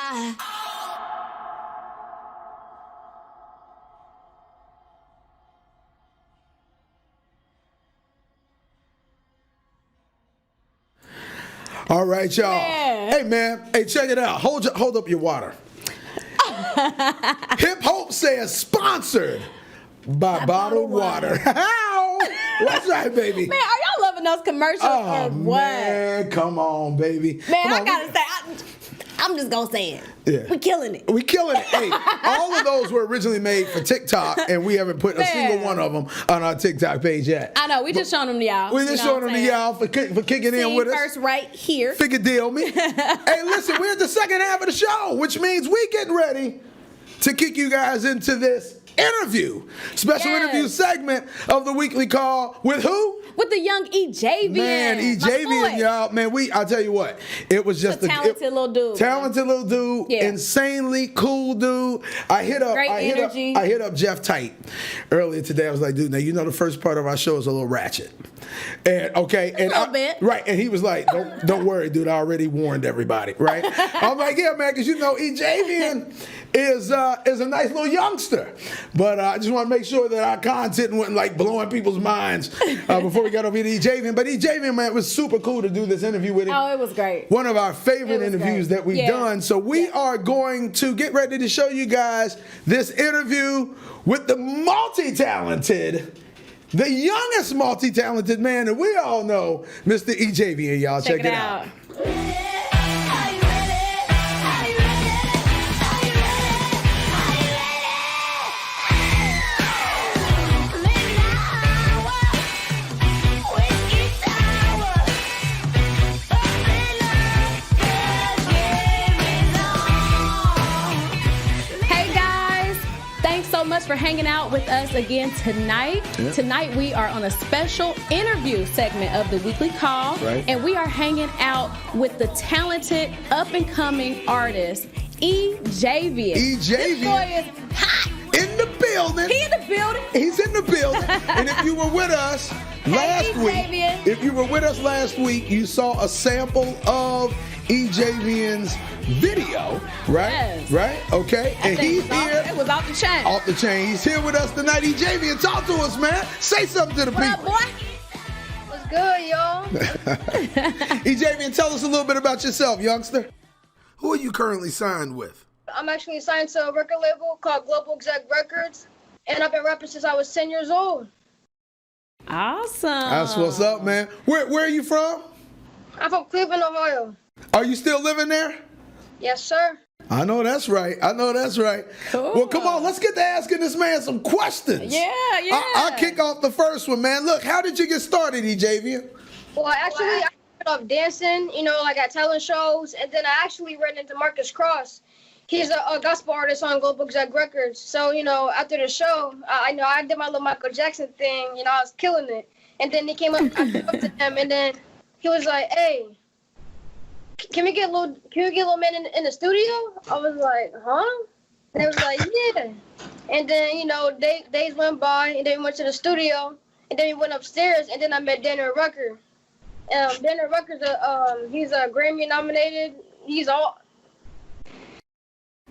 All right, y'all. Hey, man. Hey, check it out. Hold up your water. Hip Hope says sponsored by Bottled Water. That's right, baby. Man, are y'all loving those commercials or what? Man, come on, baby. Man, Come I on. gotta say, I'm just gonna say it. Yeah. We killing it. We killing it. Hey, all of those were originally made for TikTok, and we haven't put a single one of them on our TikTok page yet. I know, we just showing them to y'all. We just showing them to y'all for kicking in with us. First right here. Figure deal me. Hey, listen, we're at the second half of the show, which means we getting ready to kick you guys into this interview. Special interview segment of the weekly call with who? With the young Ejavian. Man, Ejavian, y'all. Man, I'll tell you what. It was just a talented little dude. Talented little dude. Yeah. Insanely cool dude. I hit up Jeff Tight earlier today. I was like, dude, now you know the first part of our show is a little ratchet. And okay. A little bit. Right. And he was like, don't worry, dude. I already warned everybody. Right. I'm like, yeah, man, because you know, Ejavian is a nice little youngster. But I just want to make sure that our content wasn't like blowing people's minds before we got over here to Ejavian. But Ejavian, man, it was super cool to do this interview with him. Oh, it was great. One of our favorite interviews that we've done. So we are going to get ready to show you guys this interview with the multi-talented, the youngest multi-talented man that we all know, Mr. Ejavian, y'all. Check it out. Much for hanging out with us again tonight. Yep. Tonight we are on a special interview segment of the weekly call, and we are hanging out with the talented up-and-coming artist Ejavian. Ejavian. This boy is hot. In the building. He in the building. He's in the building. And if you were with us last week, you saw a sample of Ejavian's video, right? Yes. Right? Okay. And he's here. It was off the chain. Off the chain. He's here with us tonight. Ejavian, talk to us, man. Say something to the people. What up, boy? What's good, y'all? Ejavian, tell us a little bit about yourself, youngster. Who are you currently signed with? I'm actually signed to a record label called Global Exec Records, and I've been rapping since I was 10 years old. Awesome. That's what's up, man. Where are you from? I'm from Cleveland, Ohio. Are you still living there? Yes, sir. I know that's right. Cool. Well, come on, let's get to asking this man some questions. Yeah. I'll kick off the first one, man. Look, how did you get started, Ejavian? Well, actually, I started off dancing, like at talent shows, and then I actually ran into Marcus Cross. He's a gospel artist on Global Exec Records. So, after the show, I did my little Michael Jackson thing. I was killing it. And then he came up, I came up to him, and then he was like, "Hey, can we get little man in the studio?" I was like, "Huh?" And they was like, "Yeah." And then, days went by, and then we went to the studio, and then we went upstairs, and then I met Daniel Rucker. Daniel Rucker's he's a Grammy nominated. He's all.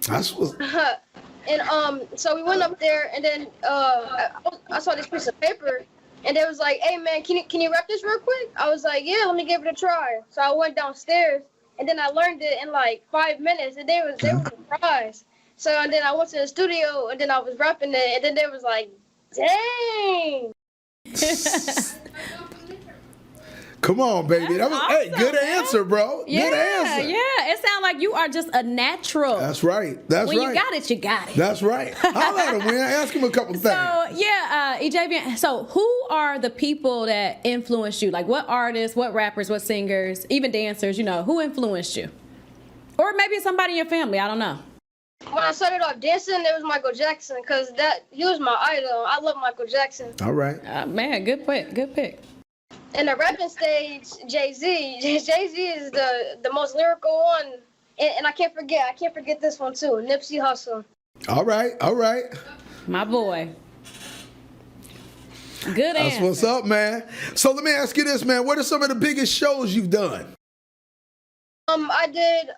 That's what. And so we went up there, and then I saw this piece of paper, and they was like, "Hey man, can you rap this real quick?" I was like, "Yeah, let me give it a try." So I went downstairs, and then I learned it in like 5 minutes, and they were surprised. So and then I went to the studio, and then I was rapping it, and then they was like, "Dang." Come on, baby. That was awesome, good answer, bro. Yeah, good answer. Yeah. It sounds like you are just a natural. That's right. When you got it, you got it. That's right. I'll let him win. Ask him a couple things. So, Ejavian, so who are the people that influenced you? Like what artists, what rappers, what singers, even dancers, who influenced you? Or maybe it's somebody in your family. I don't know. When I started off dancing, it was Michael Jackson because he was my idol. I love Michael Jackson. All right. Man, good pick. In the rapping stage, Jay-Z. Jay-Z is the most lyrical one, and I can't forget this one too, Nipsey Hussle. All right. My boy. Good answer. That's what's up, man. So let me ask you this, man. What are some of the biggest shows you've done? I did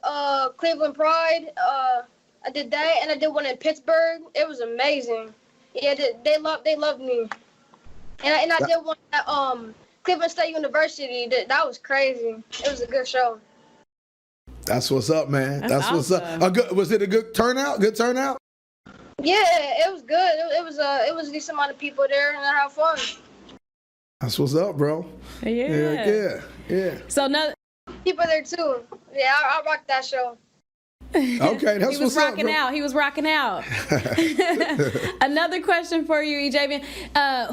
Cleveland Pride. I did that, and I did one in Pittsburgh. It was amazing. Yeah, they loved me. And I did one at Cleveland State University. That was crazy. It was a good show. That's what's up, man. That's awesome. what's up. Was it a good turnout? Good turnout? Yeah, it was good. It was a decent amount of people there, and I had fun. That's what's up, bro. Yeah. So another people there too. Yeah, I rocked that show. Okay, that's what's up, bro. He was rocking out. Another question for you, Ejavian.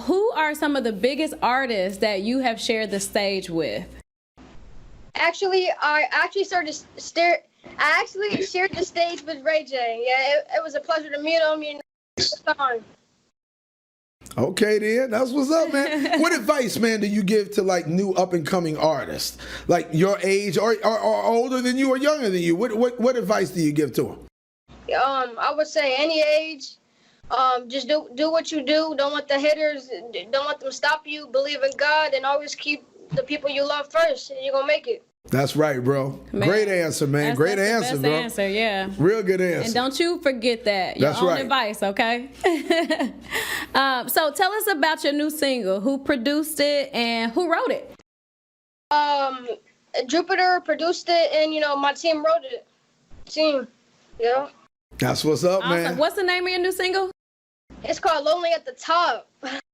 Who are some of the biggest artists that you have shared the stage with? Actually, I shared the stage with Ray J. Yeah, it was a pleasure to meet him. Okay, then. That's what's up, man. What advice, man, do you give to, like, new up-and-coming artists? Like, your age or older than you or younger than you? What advice do you give to them? I would say any age, just do what you do. Don't let the haters, don't let them stop you. Believe in God and always keep the people you love first, and you're going to make it. That's right, bro. Man, great answer, man. Great that's answer, the bro. best answer, yeah. Real good answer. And don't you forget that. Your That's own right. advice, okay? So tell us about your new single. Who produced it and who wrote it? Jupiter produced it, and, my team wrote it. Yeah. That's what's up, Awesome. man. What's the name of your new single? It's called Lonely at the Top.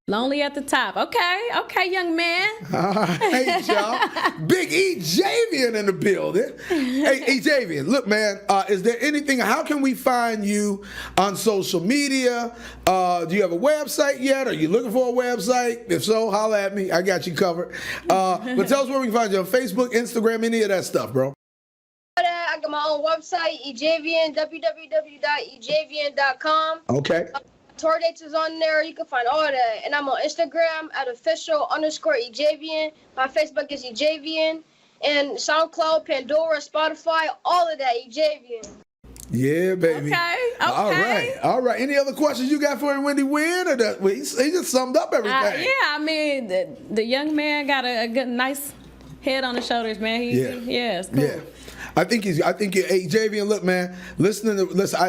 Lonely at the Top. Okay, young man. All right, y'all. Big E. Javian in the building. Hey, E. Javian, look, man, is there anything, how can we find you on social media? Do you have a website yet? Are you looking for a website? If so, holla at me. I got you covered. But tell us where we can find you on Facebook, Instagram, any of that stuff, bro. I got my own website, ejavian, www.ejavian.com. Okay. Tour dates is on there. You can find all that. And I'm on Instagram at official_Ejavian. My Facebook is Ejavian. And SoundCloud, Pandora, Spotify, all of that, Ejavian. Yeah, baby. Okay. All right. Any other questions you got for him, Wendy Wynn? Or he just summed up everything. Yeah, I mean, the young man got a good, nice head on his shoulders, man. It's cool. Yeah. I think hey, Javian, look, man, listen,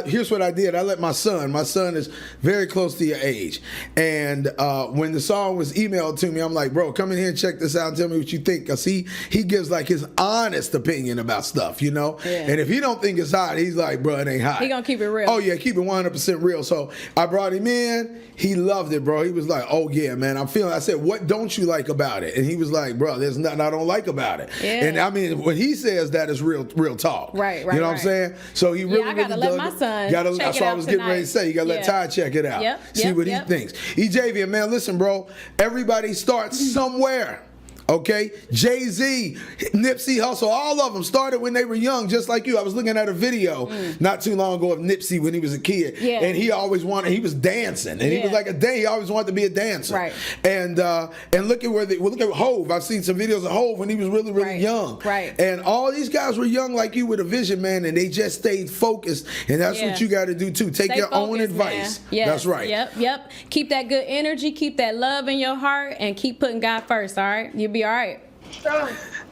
here's what I did. I let my son is very close to your age. And when the song was emailed to me, I'm like, bro, come in here and check this out and tell me what you think. Because he gives like his honest opinion about stuff, you know? Yeah. And if he don't think it's hot, he's like, bro, it ain't hot. He gonna keep it real. Oh, yeah, keep it 100% real. So I brought him in. He loved it, bro. He was like, oh, yeah, man, I said, what don't you like about it? And he was like, bro, there's nothing I don't like about it. Yeah. And I mean, when he says that, it's real talk. Right. You know what I'm saying? So he really, I gotta let my son check that's it what I out was getting ready to say. You gotta let Ty check it out. See what he thinks. Javian, man, listen, bro. Everybody starts somewhere. Okay, Jay-Z, Nipsey Hussle, all of them started when they were young, just like you. I was looking at a video not too long ago of Nipsey when he was a kid, and he was dancing, and he was like he always wanted to be a dancer, right? And look at Hov. I've seen some videos of Hov when he was really young, right? And all these guys were young like you with a vision, man, and they just stayed focused, and that's what you got to do too. Take your own advice. Yes. That's right. Yep. Keep that good energy, keep that love in your heart, and keep putting God first. All right, you'll be all right.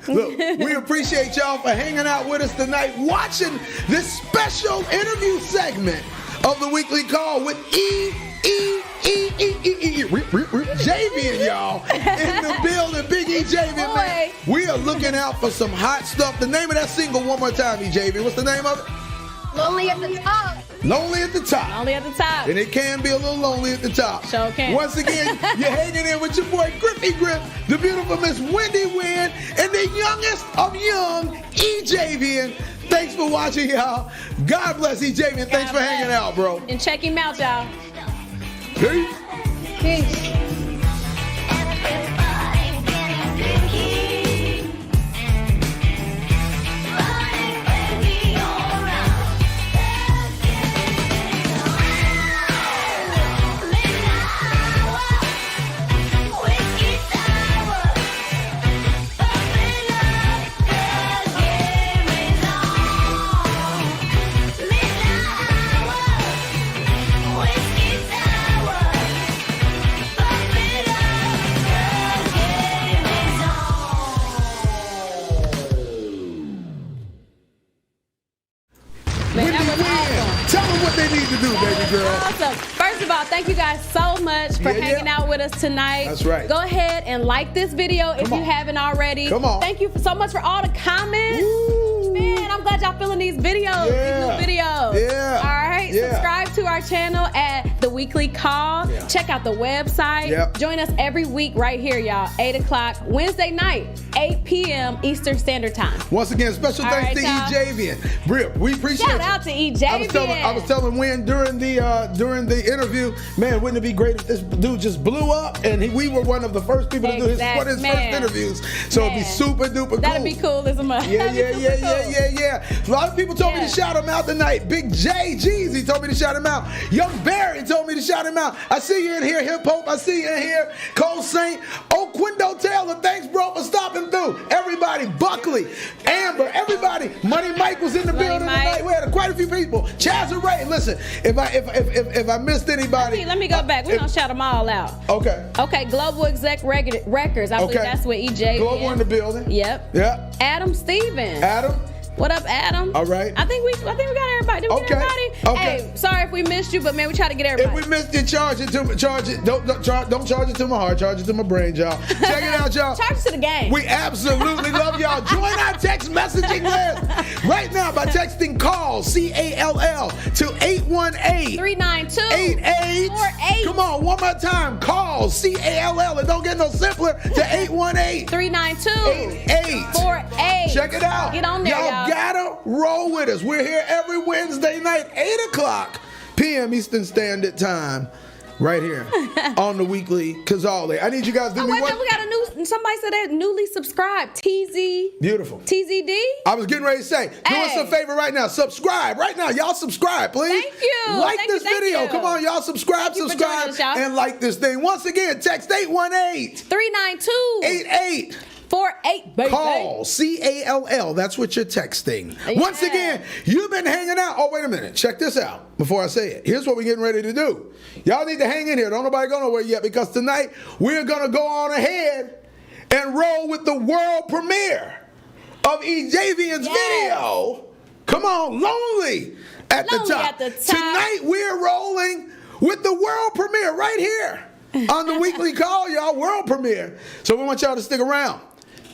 Look, we appreciate y'all for hanging out with us tonight, watching this special interview segment of the Weekly Call with Javian, y'all, in the building. Big E Javian, man. We are looking out for some hot stuff. The name of that single, one more time, E Javian. What's the name of it? Lonely at the Top. Lonely at the Top. Lonely at the top. And it can be a little lonely at the top. Sure can. Once again, you're hanging in with your boy Griffy Grip, the beautiful Miss Wendy Wynn, and the youngest of young, E. Javian. Thanks for watching, y'all. God bless E. Javian. Thanks for hanging out, bro. And check him out, y'all. Peace. Peace. Tell them what they need to do, baby girl. Awesome. First of all, thank you guys so much for hanging out with us tonight. That's right. Go ahead and like this video if you haven't already. Come on. Thank you so much for all the comments. Man, I'm glad y'all feeling these videos, these new videos. Yeah. All right. Subscribe to our channel at The Weekly Call. Check out the website. Join us every week right here, y'all. 8 o'clock Wednesday night, 8 p.m. Eastern Standard Time. Once again, special thanks to E. Javian. We appreciate Shout out to E. Javian. I was telling Wynn during the interview, man, wouldn't it be great if this dude just blew up and we were one of the first people to do his first interviews. So it'd be super duper cool. That'd be cool as a mother. Yeah. A lot of people told me to shout him out tonight. Big J Jeezy told me to shout him out. Young Barry told me to shout him out. I see you in here, Hip Hope. I see you in here, Cole Saint. Oh, Quindo Taylor, thanks, bro, for stopping through. Everybody, Buckley, Amber, everybody. Money Mike was in the building tonight. We had quite a few people. Chaz and Ray, listen, if I missed anybody. Let me go back. We're going to shout them all out. Okay. Okay, Global Exec Records. I believe that's what EJ Global in the building. Yep. Yep. Adam Stevens. Adam. What up, Adam? All right. I think we got everybody. Did we get everybody? Okay. Hey, sorry if we missed you, but man, we try to get everybody. If we missed it, charge it. Don't charge it to my heart. Charge it to my brain, y'all. Check it out, y'all. Charge it to the game. We absolutely love y'all. Join our text messaging list right now by texting CALL CALL to 818-392-8848. Come on, one more time. CALL CALL. It don't get no simpler to 818-392-8848. Check it out. Get on there, y'all. Gotta roll with us. We're here every Wednesday night, 8 o'clock p.m. Eastern Standard Time, right here on the Weekly Kazali. I need you guys to do me one. We got somebody said they newly subscribed. TZ. Beautiful. TZD. I was getting ready to say, do us a favor right now. Subscribe right now. Y'all subscribe, please. Thank you. Like this video. Come on, y'all subscribe, and like this thing. Once again, text 818-392-8848. Baby. Call CALL. That's what you're texting. Yeah. Once again, you've been hanging out. Oh, wait a minute. Check this out before I say it. Here's what we're getting ready to do. Y'all need to hang in here. Don't nobody go nowhere yet, because tonight we're going to go on ahead and roll with the world premiere of Ejavian's video. Come on, Lonely at the top. Tonight we're rolling with the world premiere right here on the Weekly Call, y'all. World premiere. So we want y'all to stick around.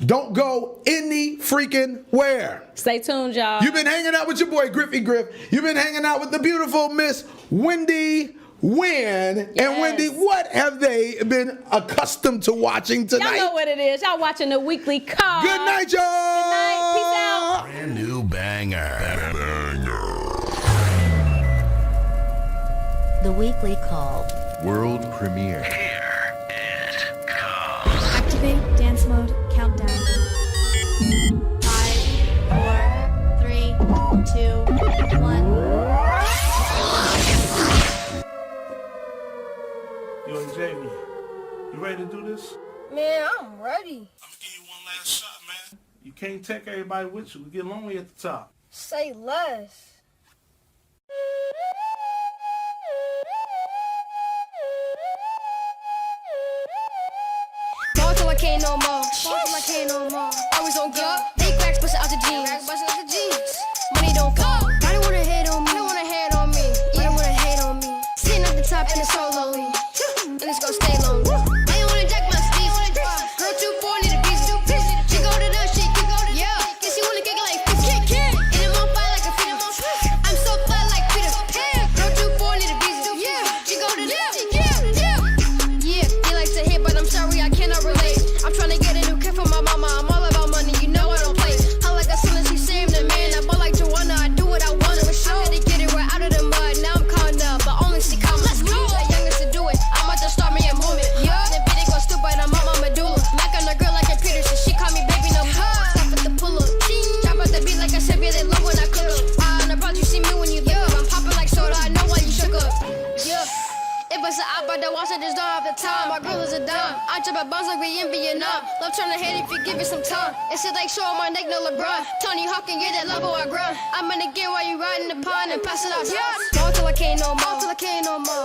Don't go any freaking where. Stay tuned, y'all. You've been hanging out with your boy Griffy Griff. You've been hanging out with the beautiful Miss Wendy Wynn. Yes. And Wendy, what have they been accustomed to watching tonight? Y'all know what it is. Y'all watching the Weekly Call. Good night, y'all. Good night. Peace out. Brand new banger. The Weekly Call. World premiere. Activate dance mode countdown. 5, 4, 3, 2, 1. Yo, Jamie, you ready to do this? Man, I'm ready. I'm gonna give you one last shot, man. You can't take everybody with you. We get lonely at the top. Say less. Ball till I can't no more. Ball till I can't no more. Always on go. Big racks bustin' out the jeans. Money don't fall. I don't wanna hate on me. I don't wanna hate on me. I don't wanna hate on me. Sitting at the top and it's so lonely. And it's gonna stay lonely. I don't wanna jack my steez. Girl 2-4 need a visa. She go to the shit. Yeah. Guess she wanna kick it like Peter. And I'm on fire like a feeder. I'm so fly like Peter. Girl 2-4 need a visa. She go to the shit. Yeah. They like to hit, but I'm sorry I cannot relate. I'm trying to get a new kid for my mama. I'm all about money. You know I don't play. I like a son and she's saving the man. I ball like Joanna. I do what I want. I had to get it right out of the mud. Now I'm calling up, but only she come. Let's go. That youngest to do it. I'm about to start me a movement. Yeah. The video go stupid. I'm on my medulla. Mac on the girl like a Peterson. She call me baby no more. Stop at the pull up. Drop out the beat like I said. Yeah, they love when I cook up. And I brought you see me when you look up. I'm popping like soda. I know why you shook up. Yeah. If it's an out, but the watch, I just don't have the time. My girl is a dime. I jump at bombs like we in Vietnam. Love turn the head if you give it some time. It's just like show on my neck, no LeBron. Tony Hawk and get that level I grind. I'm in the game while you riding the pond and pass it out. Ball till I can't no more. Ball till I can't no more.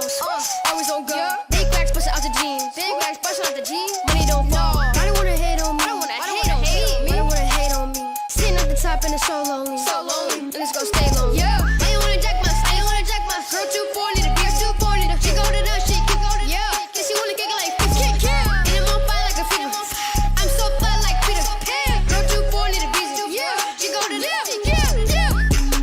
Always on go. Big racks bustin' out the jeans. Big racks bustin' out the jeans. Money don't fall. I don't wanna hate on me. I don't wanna hate on me. I don't wanna hate on me. Sitting at the top and it's so lonely. So lonely. And it's gonna stay lonely. Yeah. I don't wanna jack my. I don't wanna jack my. Girl 2-4 need a beer. 2-4 need a. She go to the shit. Yeah, guess you wanna kick it like kick. And I'm on fire like a feeder. I'm so fly like Peter. Girl 2-4 need a visa. She go to the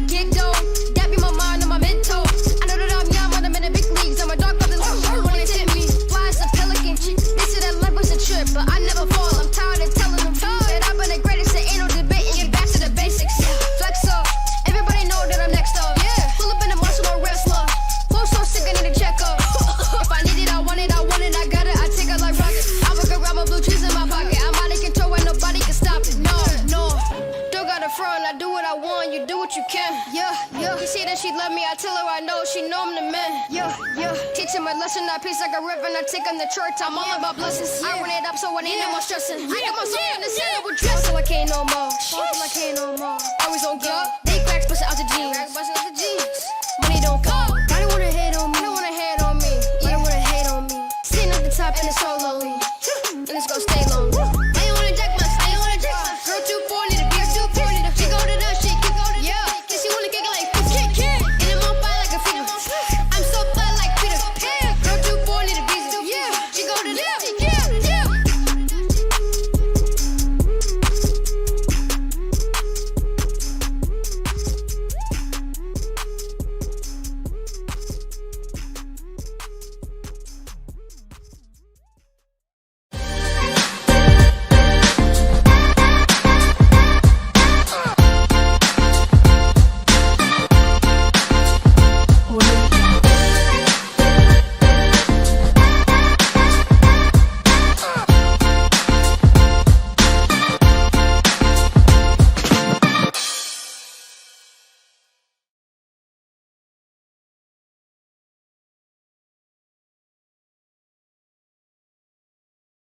get dough. That be my mind and my mental. I know that I'm young, but I'm in the big leagues. I'm a dog by the low. Wanna tip me. Fly as a pelican. They say that life was a trip, but I never fall. I'm tired of telling them that I've been the greatest. There ain't no debate. And get back to the basics. Flex up. Everybody know that I'm next up. Pull up in the muscle or wrestler. Flow so sick, I need a checkup. If I need it, I want it, I got it, I take it like rocket. I work around my blue cheese in my pocket. I'm out of control and nobody can stop it. No. Don't got a front, I do what I want, you do what you can. Yeah. You see that she love me, I tell her I know, she know I'm the man. Yeah. Teaching my lesson, I peace like a river, and I take on the church. I'm all about blessings. I run it up, so I ain't no more stressing. I got my soul in the silver dress, so I can't no more. I can't no more. Always on guard. Big racks, bustin' out the jeans. Money don't come.